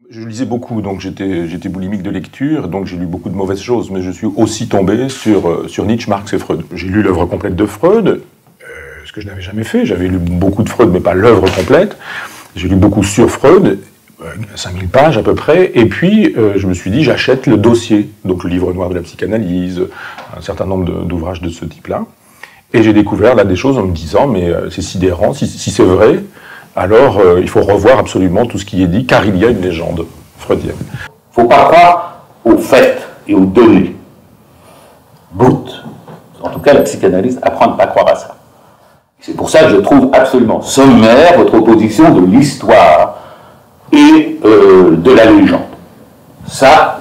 Je lisais beaucoup, donc j'étais boulimique de lecture, donc j'ai lu beaucoup de mauvaises choses, mais je suis aussi tombé sur Nietzsche, Marx et Freud. J'ai lu l'œuvre complète de Freud, ce que je n'avais jamais fait. J'avais lu beaucoup de Freud, mais pas l'œuvre complète. J'ai lu beaucoup sur Freud, 5000 pages à peu près, et puis je me suis dit, j'achète le dossier, donc le livre noir de la psychanalyse, un certain nombre d'ouvrages de ce type-là, et j'ai découvert là des choses en me disant, mais c'est sidérant, si c'est vrai, alors il faut revoir absolument tout ce qui est dit, car il y a une légende freudienne. Il ne faut pas croire aux faits et aux données. Brutes. En tout cas, la psychanalyse apprend à ne pas croire à ça. C'est pour ça que je trouve absolument sommaire votre opposition de l'histoire et de la légende. Ça,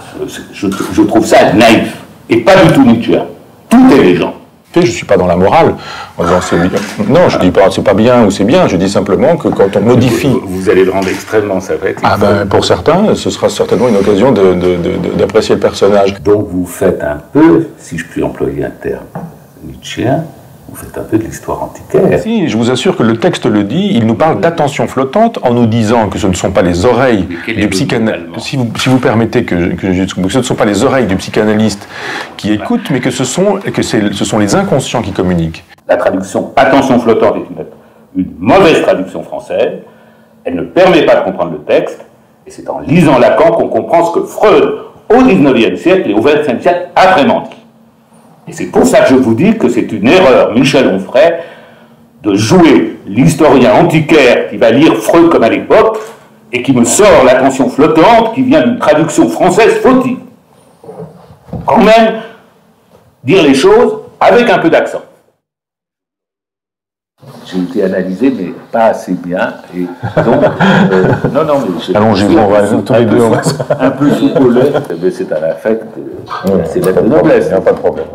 je trouve ça naïf, et pas du tout nietzschéen. Tout est légende. Je ne suis pas dans la morale, en disant c'est bien. Non, je ne dis pas c'est pas bien ou c'est bien, je dis simplement que quand on modifie... Vous allez le rendre extrêmement savette. Pour certains, ce sera certainement une occasion d'apprécier le personnage. Donc vous faites un peu, si je puis employer un terme nietzschéen, vous faites un peu de l'histoire antiquaire. Si, je vous assure que le texte le dit, il nous parle d'attention flottante en nous disant que ce ne sont pas les oreilles du psychanalyste. Si vous permettez que ce ne sont pas les oreilles du psychanalyste qui écoutent, mais que ce sont les inconscients qui communiquent. La traduction attention flottante est une mauvaise traduction française. Elle ne permet pas de comprendre le texte, et c'est en lisant Lacan qu'on comprend ce que Freud, au XIXe siècle et au XXe siècle, a vraiment dit. Et c'est pour ça que je vous dis que c'est une erreur, Michel Onfray, de jouer l'historien antiquaire qui va lire Freud comme à l'époque et qui me sort l'attention flottante qui vient d'une traduction française fautive. Quand même, dire les choses avec un peu d'accent. J'ai été analysé, mais pas assez bien. Et donc, non, mais allons-y, on va tous les deux. Un peu sous collet, c'est un affect, c'est la noblesse. Il n'y a pas de problème.